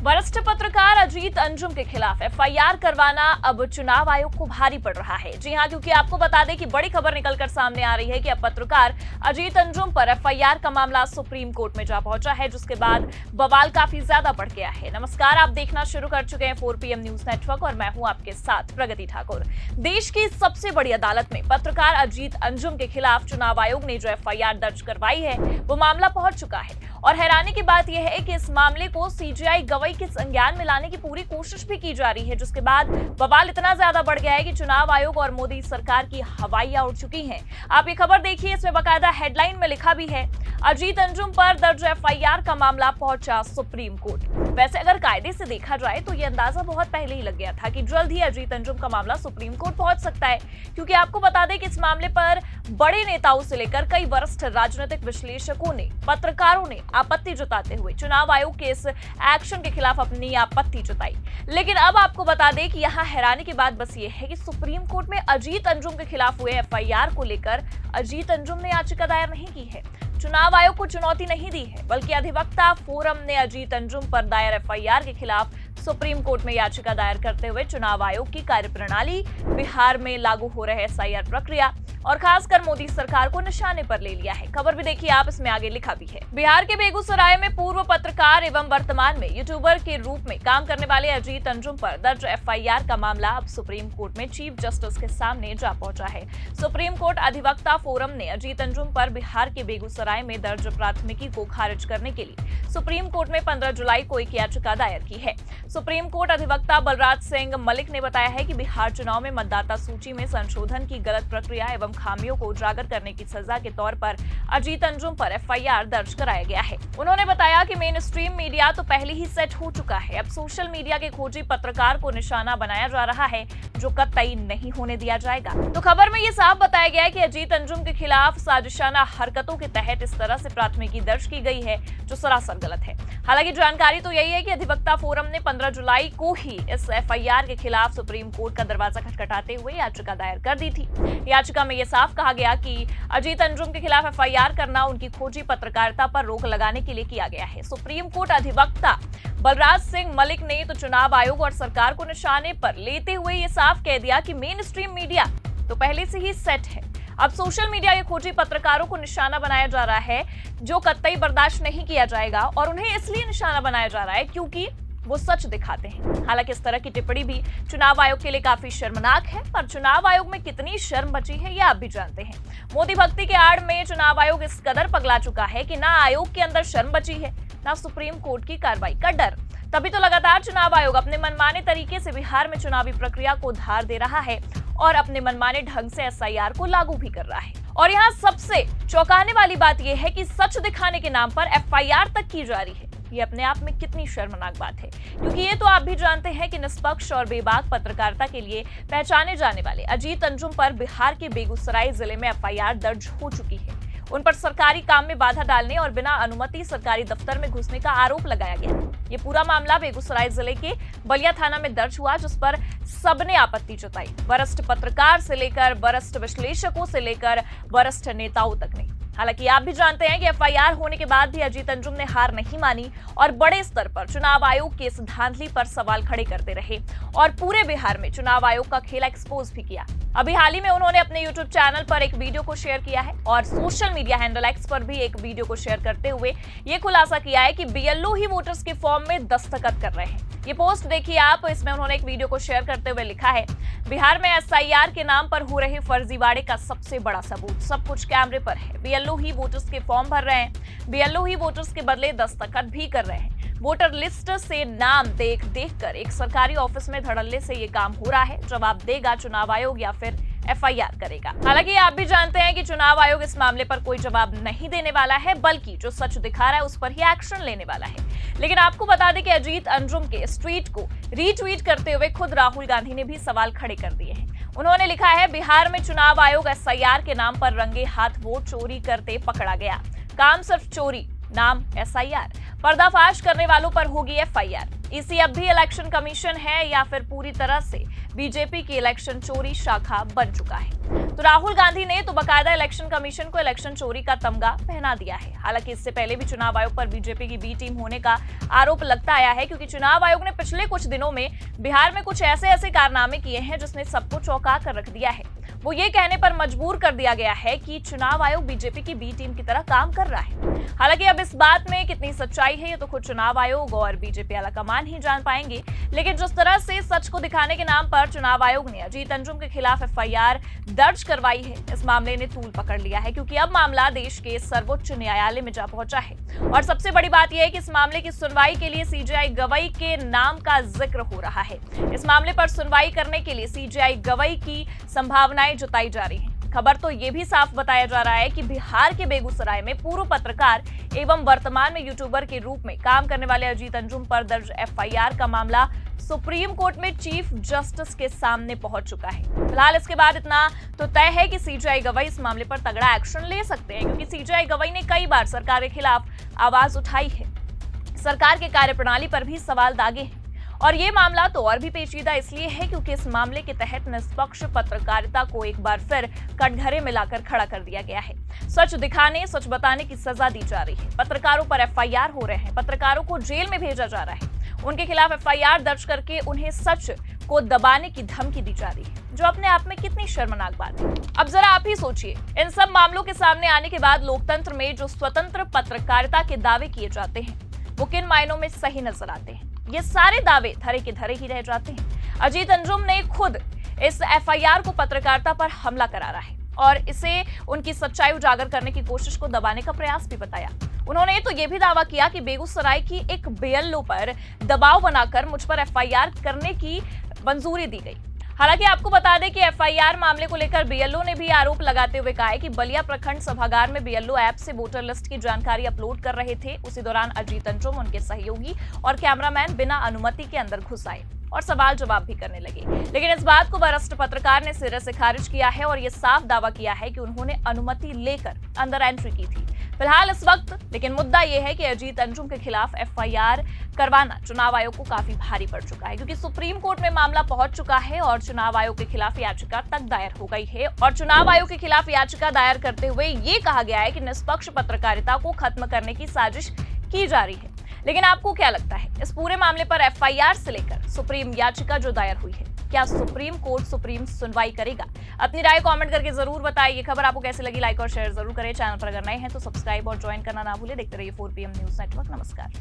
वरिष्ठ पत्रकार अजीत अंजुम के खिलाफ एफआईआर करवाना अब चुनाव आयोग को भारी पड़ रहा है। जी हां, क्योंकि आपको बता दें कि बड़ी खबर निकलकर सामने आ रही है कि अब पत्रकार अजीत अंजुम पर एफआईआर का मामला सुप्रीम कोर्ट में जा पहुंचा है, जिसके बाद बवाल काफी ज्यादा बढ़ गया है। नमस्कार, आप देखना शुरू कर चुके हैं 4 PM न्यूज नेटवर्क और मैं हूं आपके साथ प्रगति ठाकुर। देश की सबसे बड़ी अदालत में पत्रकार अजीत अंजुम के खिलाफ चुनाव आयोग ने जो एफआईआर दर्ज करवाई है वो मामला पहुंच चुका है। और हैरानी की बात यह है कि इस मामले को सीजीआई गवाही के संज्ञान में लाने की पूरी कोशिश भी की जा रही है, जिसके बाद बवाल इतना ज्यादा बढ़ गया है कि चुनाव आयोग और मोदी सरकार की हवाइयां उड़ चुकी हैं। आप ये खबर देखिए, इसमें बाकायदा हेडलाइन में लिखा भी है, अजीत अंजुम पर दर्ज एफआईआर का मामला पहुंचा सुप्रीम कोर्ट। वैसे अगर कायदे से देखा जाए तो ये अंदाजा बहुत पहले ही लग गया था कि जल्द ही अजीत अंजुम का मामला सुप्रीम कोर्ट पहुंच सकता है, क्योंकि आपको बता दें कि इस मामले पर बड़े नेताओं से लेकर कई वरिष्ठ राजनीतिक विश्लेषकों ने, पत्रकारों ने आपत्ति जताते हुए चुनाव आयोग के इस एक्शन के खिलाफ अपनी आपत्ति जताई। लेकिन अब आपको बता दें कि यहाँ हैरानी की बात बस ये है कि सुप्रीम कोर्ट में अजीत अंजुम के खिलाफ हुए एफआईआर को लेकर अजीत अंजुम ने याचिका दायर नहीं की है, चुनाव आयोग को चुनौती नहीं दी है, बल्कि अधिवक्ता फोरम ने अजीत अंजुम पर दायर एफआईआर के खिलाफ सुप्रीम कोर्ट में याचिका दायर करते हुए चुनाव आयोग की कार्यप्रणाली, बिहार में लागू हो रहे एसआईआर प्रक्रिया और खासकर मोदी सरकार को निशाने पर ले लिया है। खबर भी देखिए आप, इसमें आगे लिखा भी है, बिहार के बेगूसराय में पूर्व पत्रकार एवं वर्तमान में यूट्यूबर के रूप में काम करने वाले अजीत अंजुम पर दर्ज एफआईआर का मामला अब सुप्रीम कोर्ट में चीफ जस्टिस के सामने जा पहुंचा है। सुप्रीम कोर्ट अधिवक्ता फोरम ने अजीत अंजुम पर बिहार के बेगूसराय में दर्ज प्राथमिकी को खारिज करने के लिए सुप्रीम कोर्ट में 15 जुलाई को एक याचिका दायर की है। सुप्रीम कोर्ट अधिवक्ता बलराज सिंह मलिक ने बताया है कि बिहार चुनाव में मतदाता सूची में संशोधन की गलत प्रक्रिया एवं खामियों को उजागर करने की सजा के तौर पर अजीत अंजुम पर एफआईआर दर्ज कराया गया है। उन्होंने बताया कि मेन स्ट्रीम मीडिया तो पहले ही सेट हो चुका है, अब सोशल मीडिया के खोजी पत्रकार को निशाना बनाया जा रहा है, जो कतई नहीं होने दिया जाएगा। तो खबर में ये साफ बताया गया है कि अजीत अंजुम के खिलाफ साजिशाना हरकतों के तहत इस तरह से प्राथमिकी दर्ज की गई है, जो सरासर गलत है। हालांकि जानकारी तो यही है कि अधिवक्ता फोरम ने 15 जुलाई को ही इस एफआईआर के खिलाफ सुप्रीम कोर्ट का दरवाजा खटखटाते हुए याचिका दायर कर दी थी। याचिका में यह साफ कहा गया कि अजीत अंजुम के खिलाफ एफआईआर करना उनकी खोजी पत्रकारिता पर रोक लगाने के लिए किया गया है। सुप्रीम कोर्ट अधिवक्ता बलराज सिंह मलिक ने तो चुनाव आयोग और सरकार को निशाने पर लेते हुए ये साफ कह दिया कि मेन स्ट्रीम मीडिया तो पहले से ही सेट है, अब सोशल मीडिया के खोजी पत्रकारों को निशाना बनाया जा रहा है, जो कतई बर्दाश्त नहीं किया जाएगा और उन्हें इसलिए निशाना बनाया जा रहा है क्योंकि वो सच दिखाते हैं। हालांकि इस तरह की टिप्पणी भी चुनाव आयोग के लिए काफी शर्मनाक है, पर चुनाव आयोग में कितनी शर्म बची है ये आप भी जानते हैं। मोदी भक्ति के आड़ में चुनाव आयोग इस कदर पगला चुका है कि ना आयोग के अंदर शर्म बची है, ना सुप्रीम कोर्ट की कार्रवाई का डर। तभी तो लगातार चुनाव आयोग अपने मनमाने तरीके से बिहार में चुनावी प्रक्रिया को धार दे रहा है और अपने मनमाने ढंग से एसआईआर को लागू भी कर रहा है। और यहाँ सबसे चौंकाने वाली बात यह है कि सच दिखाने के नाम पर एफआईआर तक की जा रही है। ये अपने आप में कितनी शर्मनाक बात है, क्योंकि ये तो आप भी जानते हैं कि निष्पक्ष और बेबाक पत्रकारिता के लिए पहचाने जाने वाले अजीत अंजुम पर बिहार के बेगूसराय जिले में एफआईआर दर्ज हो चुकी है। उन पर सरकारी काम में बाधा डालने और बिना अनुमति सरकारी दफ्तर में घुसने का आरोप लगाया गया। ये पूरा मामला बेगूसराय जिले के बलिया थाना में दर्ज हुआ, जिस पर सबने आपत्ति जताई, वरिष्ठ पत्रकार से लेकर वरिष्ठ विश्लेषकों से लेकर वरिष्ठ नेताओं तक ने। हालांकि आप भी जानते हैं कि एफआईआर होने के बाद भी अजीत अंजुम ने हार नहीं मानी और बड़े स्तर पर चुनाव आयोग की इस धांधली पर सवाल खड़े करते रहे और पूरे बिहार में चुनाव आयोग का खेला एक्सपोज भी किया। अभी हाल ही में उन्होंने अपने यूट्यूब चैनल पर एक वीडियो को शेयर किया है और सोशल मीडिया हैंडल एक्स पर भी एक वीडियो को शेयर करते हुए ये खुलासा किया है कि बीएलओ ही वोटर्स के फॉर्म में दस्तखत कर रहे हैं। ये पोस्ट देखिए आप, इसमें उन्होंने एक वीडियो को शेयर करते हुए लिखा है, बिहार में एसआईआर के नाम पर हो रहे फर्जीवाड़े का सबसे बड़ा सबूत सब कुछ कैमरे पर है। बीएलओ ही वोटर्स के फॉर्म भर रहे हैं, बीएलओ ही वोटर्स के बदले दस्तखत भी कर रहे हैं। वोटर लिस्ट से नाम देख कर एक सरकारी ऑफिस में धड़ल्ले से ये काम हो रहा है। जवाब देगा चुनाव आयोग या फिर एफआईआर करेगा। हालांकि आप भी जानते हैं कि चुनाव आयोग इस मामले पर कोई जवाब नहीं देने वाला है, बल्कि जो सच दिखा रहा है उस पर ही एक्शन लेने वाला है। लेकिन आपको बता दें कि अजीत अंजुम के इस ट्वीट को रीट्वीट करते हुए खुद राहुल गांधी ने भी सवाल खड़े कर दिए हैं। उन्होंने लिखा है, बिहार में चुनाव आयोग एसआईआर के नाम पर रंगे हाथ वोट चोरी करते पकड़ा गया, काम सिर्फ चोरी, नाम एसआईआर, पर्दाफाश करने वालों पर होगी एफआईआर। ईसी अब भी इलेक्शन कमीशन है या फिर पूरी तरह से बीजेपी की इलेक्शन चोरी शाखा बन चुका है? तो राहुल गांधी ने तो बाकायदा इलेक्शन कमीशन को इलेक्शन चोरी का तमगा पहना दिया है। हालांकि इससे पहले भी चुनाव आयोग पर बीजेपी की बी टीम होने का आरोप लगता आया है, क्योंकि चुनाव आयोग ने पिछले कुछ दिनों में बिहार में कुछ ऐसे कारनामे किए हैं जिसने सबको चौंका कर रख दिया है। वो ये कहने पर मजबूर कर दिया गया है कि चुनाव आयोग बीजेपी की बी टीम की तरह काम कर रहा है। हालांकि अब इस बात में कितनी सच्चाई है ये तो खुद चुनाव आयोग और बीजेपी आलाकमान ही जान पाएंगे। लेकिन जिस तरह से सच को दिखाने के नाम पर चुनाव आयोग ने अजीत अंजुम के खिलाफ एफआईआर दर्ज करवाई है, इस मामले ने तूल पकड़ लिया है, क्योंकि अब मामला देश के सर्वोच्च न्यायालय में जा पहुंचा है। और सबसे बड़ी बात यह है कि इस मामले की सुनवाई के लिए सीजेआई गवाई के नाम का जिक्र हो रहा है। इस मामले पर सुनवाई करने के लिए सीजेआई गवाई की संभावनाएं जताई जा रही हैं। खबर तो ये भी साफ बताया जा रहा है कि बिहार के बेगूसराय में पूर्व पत्रकार एवं वर्तमान में यूट्यूबर के रूप में काम करने वाले अजीत अंजुम पर दर्ज एफआईआर का मामला सुप्रीम कोर्ट में चीफ जस्टिस के सामने पहुंच चुका है। फिलहाल इसके बाद इतना तो तय है कि सीजेआई गवाई इस मामले पर तगड़ा एक्शन ले सकते हैं, क्योंकि सीजेआई गवाई ने कई बार सरकार के खिलाफ आवाज उठाई है, सरकार के कार्यप्रणाली पर भी सवाल दागे हैं। और ये मामला तो और भी पेचीदा इसलिए है क्योंकि इस मामले के तहत निष्पक्ष पत्रकारिता को एक बार फिर कटघरे में लाकर खड़ा कर दिया गया है। सच दिखाने, सच बताने की सजा दी जा रही है। पत्रकारों पर एफआईआर हो रहे हैं, पत्रकारों को जेल में भेजा जा रहा है, उनके खिलाफ एफआईआर दर्ज करके उन्हें सच को दबाने की धमकी दी जा रही है, जो अपने आप में कितनी शर्मनाक बात है। अब जरा आप ही सोचिए, इन सब मामलों के सामने आने के बाद लोकतंत्र में जो स्वतंत्र पत्रकारिता के दावे किए जाते हैं वो किन मायनों में सही नजर आते हैं? ये सारे दावे धरे के धरे ही रह जाते हैं। अजीत अंजुम ने खुद इस एफआईआर को पत्रकारिता पर हमला करारा है और इसे उनकी सच्चाई उजागर करने की कोशिश को दबाने का प्रयास भी बताया। उन्होंने तो यह भी दावा किया कि बेगूसराय की एक बीएलओ पर दबाव बनाकर मुझ पर एफआईआर करने की मंजूरी दी गई। हालांकि आपको बता दें कि एफआईआर मामले को लेकर बीएलओ ने भी आरोप लगाते हुए कहा है कि बलिया प्रखंड सभागार में बीएलओ ऐप से वोटर लिस्ट की जानकारी अपलोड कर रहे थे। उसी दौरान अजीत अंजुम, उनके सहयोगी और कैमरामैन बिना अनुमति के अंदर घुस आए और सवाल जवाब भी करने लगे। लेकिन इस बात को वरिष्ठ पत्रकार ने सिरे से खारिज किया है और ये साफ दावा किया है कि उन्होंने अनुमति लेकर अंदर एंट्री की थी। फिलहाल इस वक्त लेकिन मुद्दा यह है कि अजीत अंजुम के खिलाफ एफआईआर करवाना चुनाव आयोग को काफी भारी पड़ चुका है, क्योंकि सुप्रीम कोर्ट में मामला पहुंच चुका है और चुनाव आयोग के खिलाफ याचिका तक दायर हो गई है। और चुनाव आयोग के खिलाफ याचिका दायर करते हुए ये कहा गया है कि निष्पक्ष पत्रकारिता को खत्म करने की साजिश की जा रही है। लेकिन आपको क्या लगता है, इस पूरे मामले पर एफआईआर से लेकर सुप्रीम याचिका जो दायर हुई है, क्या सुप्रीम कोर्ट सुप्रीम सुनवाई करेगा? अपनी राय कमेंट करके जरूर बताइए। ये खबर आपको कैसी लगी, लाइक और शेयर जरूर करें। चैनल पर अगर नए हैं तो सब्सक्राइब और ज्वाइन करना ना भूलें। देखते रहिए 4PM न्यूज नेटवर्क। नमस्कार।